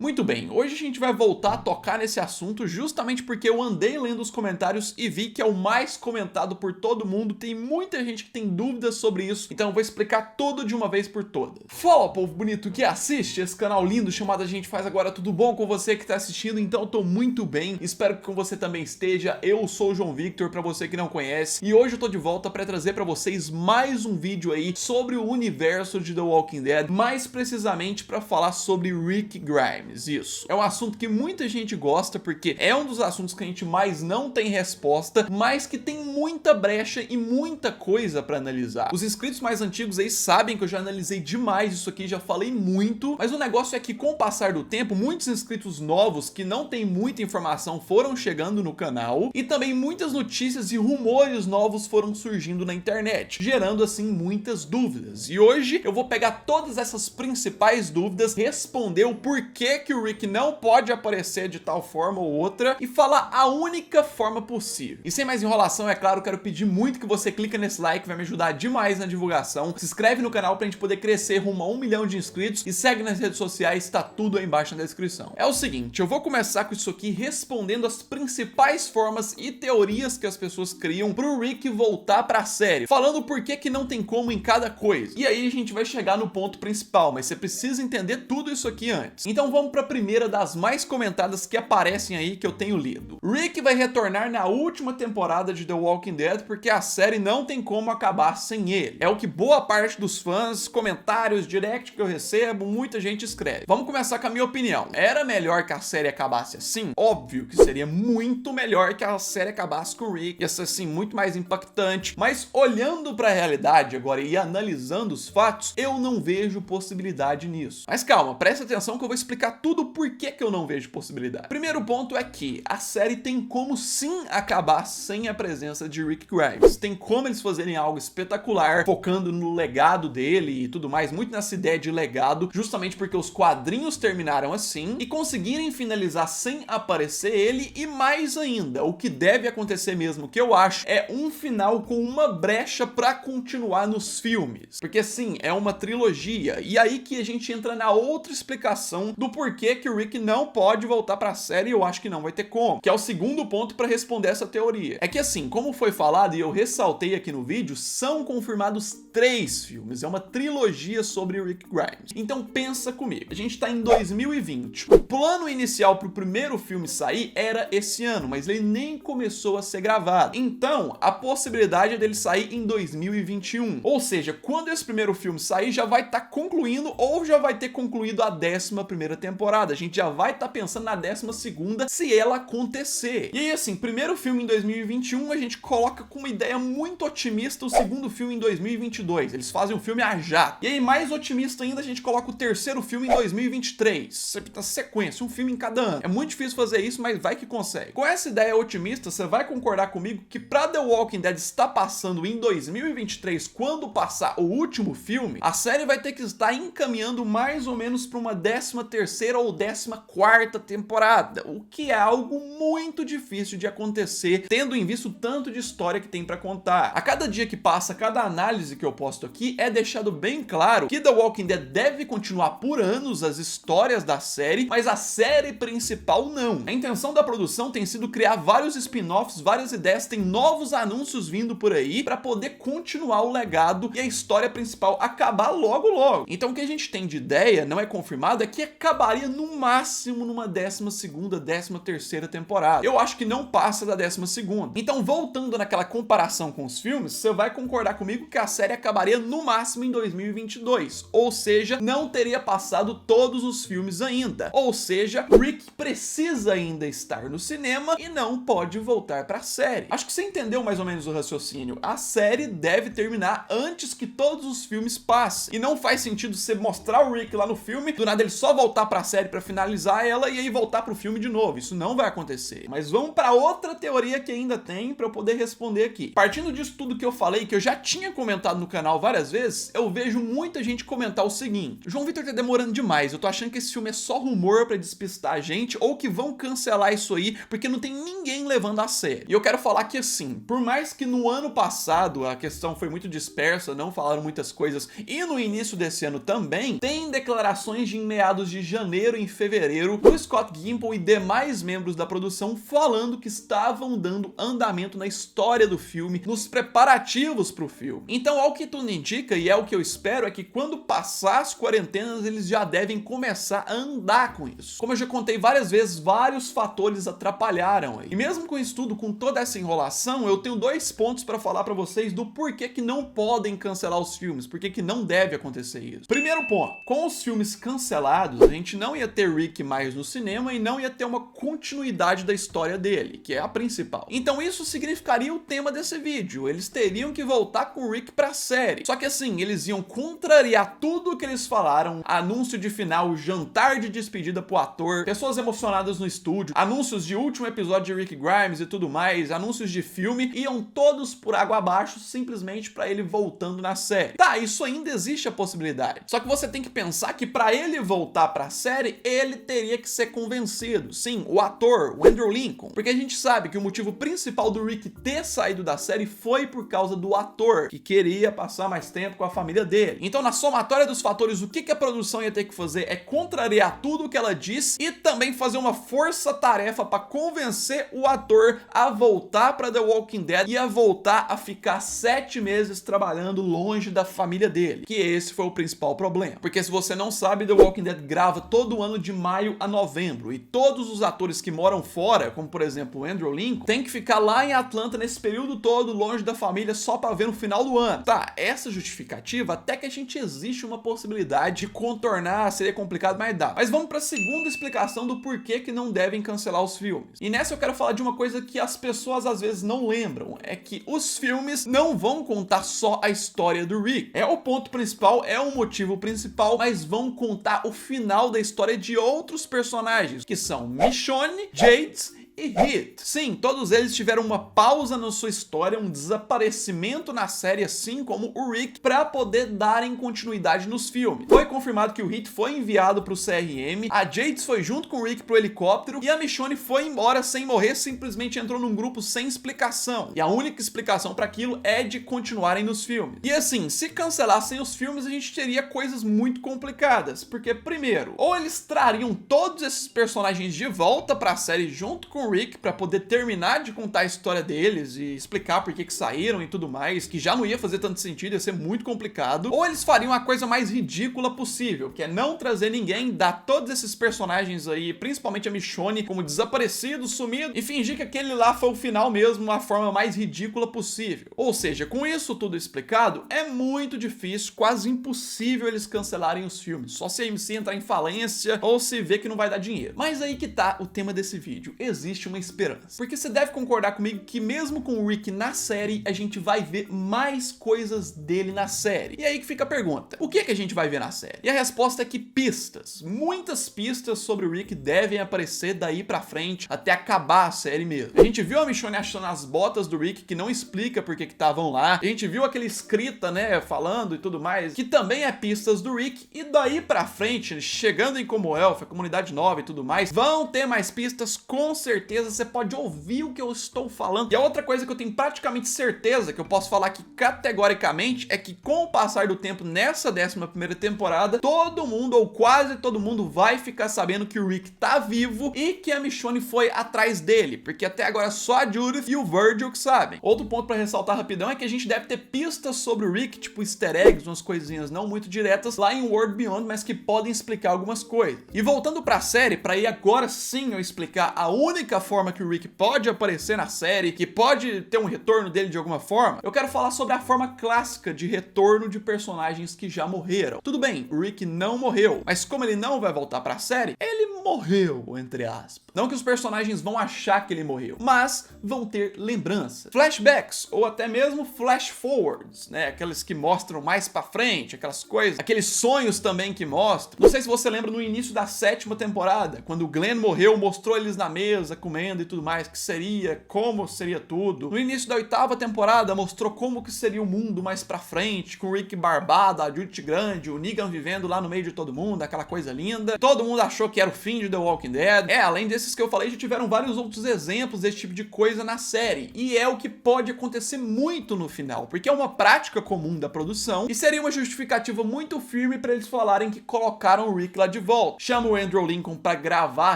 Muito bem, hoje a gente vai voltar a tocar nesse assunto justamente porque eu andei lendo os comentários e vi que é o mais comentado por todo mundo, tem muita gente que tem dúvidas sobre isso, então eu vou explicar tudo de uma vez por todas. Fala, povo bonito que assiste esse canal lindo chamado A Gente Faz Agora, tudo bom com você que tá assistindo? Então eu tô muito bem, espero que com você também esteja. Eu sou o João Victor, pra você que não conhece, e hoje eu tô de volta pra trazer pra vocês mais um vídeo aí sobre o universo de The Walking Dead, mais precisamente pra falar sobre Rick Grimes. Isso. É um assunto que muita gente gosta porque é um dos assuntos que a gente mais não tem resposta, mas que tem muita brecha e muita coisa pra analisar. Os inscritos mais antigos aí sabem que eu já analisei demais isso aqui, já falei muito, mas o negócio é que com o passar do tempo, muitos inscritos novos que não tem muita informação foram chegando no canal e também muitas notícias e rumores novos foram surgindo na internet, gerando assim muitas dúvidas. E hoje eu vou pegar todas essas principais dúvidas, responder o porquê que o Rick não pode aparecer de tal forma ou outra e falar a única forma possível. E sem mais enrolação, é claro, quero pedir muito que você clique nesse like, vai me ajudar demais na divulgação. Se inscreve no canal pra gente poder crescer rumo a 1 milhão de inscritos e segue nas redes sociais, tá tudo aí embaixo na descrição. É o seguinte, eu vou começar com isso aqui respondendo as principais formas e teorias que as pessoas criam pro Rick voltar pra série, falando por que não tem como em cada coisa. E aí a gente vai chegar no ponto principal, mas você precisa entender tudo isso aqui antes. Então vamos pra primeira das mais comentadas que aparecem aí que eu tenho lido. Rick vai retornar na última temporada de The Walking Dead porque a série não tem como acabar sem ele. É o que boa parte dos fãs, comentários, direct que eu recebo, muita gente escreve. Vamos começar com a minha opinião. Era melhor que a série acabasse assim? Óbvio que seria muito melhor que a série acabasse com o Rick. Ia ser assim muito mais impactante. Mas olhando pra realidade agora e analisando os fatos, eu não vejo possibilidade nisso. Mas calma, presta atenção que eu vou explicar tudo por que eu não vejo possibilidade. Primeiro ponto é que a série tem como sim acabar sem a presença de Rick Grimes. Tem como eles fazerem algo espetacular, focando no legado dele e tudo mais, muito nessa ideia de legado, justamente porque os quadrinhos terminaram assim e conseguirem finalizar sem aparecer ele. E mais ainda, o que deve acontecer mesmo, que eu acho, é um final com uma brecha pra continuar nos filmes. Porque sim, é uma trilogia, e aí que a gente entra na outra explicação do porquê que o Rick não pode voltar pra série, e eu acho que não vai ter como, que é o segundo ponto pra responder essa teoria. É que assim, como foi falado e eu ressaltei aqui no vídeo, são confirmados 3 filmes, é uma trilogia sobre o Rick Grimes. Então pensa comigo, a gente tá em 2020, o plano inicial pro primeiro filme sair era esse ano, mas ele nem começou a ser gravado, então a possibilidade é dele sair em 2021, ou seja, quando esse primeiro filme sair já vai estar concluindo ou já vai ter concluído a 11ª temporada, a gente já vai estar pensando na 12ª se ela acontecer. E aí assim, primeiro filme em 2021 a gente coloca com uma ideia muito otimista o segundo filme em 2022, eles fazem um filme a jato. E aí mais otimista ainda a gente coloca o terceiro filme em 2023, sempre na sequência, um filme em cada ano. É muito difícil fazer isso, mas vai que consegue. Com essa ideia otimista, você vai concordar comigo que pra The Walking Dead estar passando em 2023, quando passar o último filme, a série vai ter que estar encaminhando mais ou menos para uma 13ª ou 14ª temporada, o que é algo muito difícil de acontecer, tendo em vista o tanto de história que tem para contar. A cada dia que passa, cada análise que eu posto aqui é deixado bem claro que The Walking Dead deve continuar por anos as histórias da série, mas a série principal não. A intenção da produção tem sido criar vários spin-offs, várias ideias, tem novos anúncios vindo por aí para poder continuar o legado e a história principal acabar logo. Então o que a gente tem de ideia, não é confirmado, é que acabaria no máximo numa 12ª, 13ª temporada. Eu acho que não passa da 12ª. Então voltando naquela comparação com os filmes, você vai concordar comigo que a série acabaria no máximo em 2022, ou seja, não teria passado todos os filmes ainda, ou seja, Rick precisa ainda estar no cinema e não pode voltar pra série. Acho que você entendeu mais ou menos o raciocínio. A série deve terminar antes que todos os filmes passem, e não faz sentido você mostrar o Rick lá no filme, do nada ele só voltar pra série pra finalizar ela e aí voltar pro filme de novo. Isso não vai acontecer. Mas vamos pra outra teoria que ainda tem pra eu poder responder aqui. Partindo disso tudo que eu falei, que eu já tinha comentado no canal várias vezes, eu vejo muita gente comentar o seguinte: João Victor tá demorando demais, eu tô achando que esse filme é só rumor pra despistar a gente, ou que vão cancelar isso aí porque não tem ninguém levando a sério. E eu quero falar que assim, por mais que no ano passado a questão foi muito dispersa, não falaram muitas coisas, e no início desse ano também, tem declarações de em meados de janeiro janeiro e em fevereiro, do Scott Gimple e demais membros da produção falando que estavam dando andamento na história do filme, nos preparativos pro filme. Então, ao que tudo indica, e é o que eu espero, é que quando passar as quarentenas, eles já devem começar a andar com isso. Como eu já contei várias vezes, vários fatores atrapalharam aí. E mesmo com isso tudo, com toda essa enrolação, eu tenho 2 pontos para falar para vocês do porquê que não podem cancelar os filmes, porquê que não deve acontecer isso. Primeiro ponto, com os filmes cancelados, a gente não ia ter Rick mais no cinema e não ia ter uma continuidade da história dele, que é a principal. Então isso significaria o tema desse vídeo, eles teriam que voltar com o Rick pra série. Só que assim, eles iam contrariar tudo o que eles falaram, anúncio de final, jantar de despedida pro ator, pessoas emocionadas no estúdio, anúncios de último episódio de Rick Grimes e tudo mais, anúncios de filme, iam todos por água abaixo simplesmente pra ele voltando na série. Tá, isso ainda existe a possibilidade. Só que você tem que pensar que pra ele voltar pra série, ele teria que ser convencido. Sim, o ator, o Andrew Lincoln. Porque a gente sabe que o motivo principal do Rick ter saído da série foi por causa do ator, que queria passar mais tempo com a família dele. Então, na somatória dos fatores, o que a produção ia ter que fazer é contrariar tudo o que ela disse e também fazer uma força-tarefa pra convencer o ator a voltar pra The Walking Dead e a voltar a ficar 7 meses trabalhando longe da família dele. Que esse foi o principal problema. Porque se você não sabe, The Walking Dead grava todo ano de maio a novembro e todos os atores que moram fora, como por exemplo o Andrew Lincoln, tem que ficar lá em Atlanta nesse período todo, longe da família, só pra ver no final do ano. Tá, essa justificativa, até que a gente existe uma possibilidade de contornar, seria complicado, mas dá. Mas vamos pra segunda explicação do porquê que não devem cancelar os filmes. E nessa eu quero falar de uma coisa que as pessoas às vezes não lembram, é que os filmes não vão contar só a história do Rick. É o ponto principal, é o motivo principal, mas vão contar o final da história de outros personagens, que são Michonne, Jades e Heath. Sim, todos eles tiveram uma pausa na sua história, um desaparecimento na série, assim como o Rick, para poder darem continuidade nos filmes. Foi confirmado que o Heath foi enviado para o CRM, a Jades foi junto com o Rick pro helicóptero e a Michonne foi embora sem morrer, simplesmente entrou num grupo sem explicação. E a única explicação para aquilo é de continuarem nos filmes. E assim, se cancelassem os filmes, a gente teria coisas muito complicadas, porque primeiro, ou eles trariam todos esses personagens de volta para a série junto com Rick pra poder terminar de contar a história deles e explicar por que saíram e tudo mais, que já não ia fazer tanto sentido, ia ser muito complicado, ou eles fariam a coisa mais ridícula possível, que é não trazer ninguém, dar todos esses personagens aí, principalmente a Michonne, como desaparecido, sumido, e fingir que aquele lá foi o final mesmo, a forma mais ridícula possível. Ou seja, com isso tudo explicado, é muito difícil, quase impossível eles cancelarem os filmes, só se a AMC entrar em falência ou se vê que não vai dar dinheiro. Mas aí que tá o tema desse vídeo, existe uma esperança. Porque você deve concordar comigo que mesmo com o Rick na série, a gente vai ver mais coisas dele na série. E aí que fica a pergunta, o que a gente vai ver na série? E a resposta é que pistas, muitas pistas sobre o Rick devem aparecer daí pra frente, até acabar a série mesmo. A gente viu a Michonne achando as botas do Rick, que não explica por que estavam lá. A gente viu aquele escrita, né, falando e tudo mais, que também é pistas do Rick. E daí pra frente, chegando em Commonwealth, a comunidade nova e tudo mais, vão ter mais pistas, com certeza você pode ouvir o que eu estou falando. E a outra coisa que eu tenho praticamente certeza, que eu posso falar aqui categoricamente, é que com o passar do tempo nessa 11ª temporada, todo mundo, ou quase todo mundo, vai ficar sabendo que o Rick tá vivo e que a Michonne foi atrás dele, porque até agora só a Judith e o Virgil que sabem. Outro ponto pra ressaltar rapidão é que a gente deve ter pistas sobre o Rick, tipo easter eggs, umas coisinhas não muito diretas, lá em World Beyond, mas que podem explicar algumas coisas. E voltando pra série, pra ir agora sim eu explicar a única forma que o Rick pode aparecer na série, que pode ter um retorno dele de alguma forma, eu quero falar sobre a forma clássica de retorno de personagens que já morreram. Tudo bem, o Rick não morreu, mas como ele não vai voltar pra série, ele morreu, entre aspas. Não que os personagens vão achar que ele morreu, mas vão ter lembranças, flashbacks, ou até mesmo flash forwards, né? Aqueles que mostram mais pra frente, aquelas coisas, aqueles sonhos também que mostram. Não sei se você lembra no início da 7ª temporada, quando o Glenn morreu, mostrou eles na mesa, comendo e tudo mais, que seria, como seria tudo. No início da 8ª temporada mostrou como que seria o mundo mais pra frente, com o Rick barbado, a Judith grande, o Negan vivendo lá no meio de todo mundo, aquela coisa linda. Todo mundo achou que era o fim de The Walking Dead. Além desses que eu falei, já tiveram vários outros exemplos desse tipo de coisa na série, e é o que pode acontecer muito no final, porque é uma prática comum da produção e seria uma justificativa muito firme pra eles falarem que colocaram o Rick lá de volta. Chama o Andrew Lincoln pra gravar,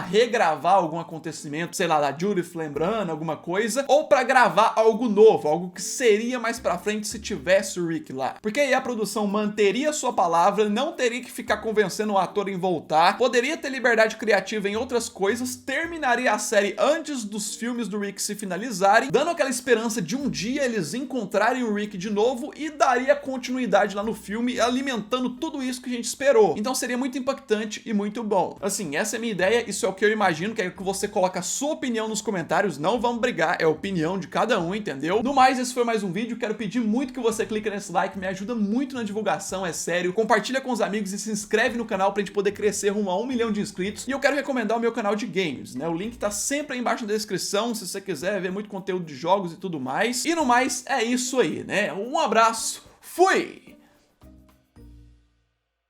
regravar algum acontecimento, sei lá, da Judith lembrando alguma coisa, ou pra gravar algo novo, algo que seria mais pra frente se tivesse o Rick lá. Porque aí a produção manteria sua palavra, não teria que ficar convencendo o ator em voltar, poderia ter liberdade criativa em outras coisas, terminaria a série antes dos filmes do Rick se finalizarem, dando aquela esperança de um dia eles encontrarem o Rick de novo e daria continuidade lá no filme, alimentando tudo isso que a gente esperou. Então seria muito impactante e muito bom. Assim, essa é a minha ideia, isso é o que eu imagino, quero que você coloque a sua opinião nos comentários, não vamos brigar, é a opinião de cada um, entendeu? No mais, esse foi mais um vídeo, quero pedir muito que você clique nesse like, me ajuda muito na divulgação, é sério. Compartilha com os amigos e se inscreve no canal pra gente poder crescer rumo a 1 milhão de inscritos. E eu quero recomendar o meu canal de games, né? O link tá sempre aí embaixo na descrição, se você quiser ver muito conteúdo de jogos e tudo mais. E no mais, é isso aí, né? Um abraço, fui!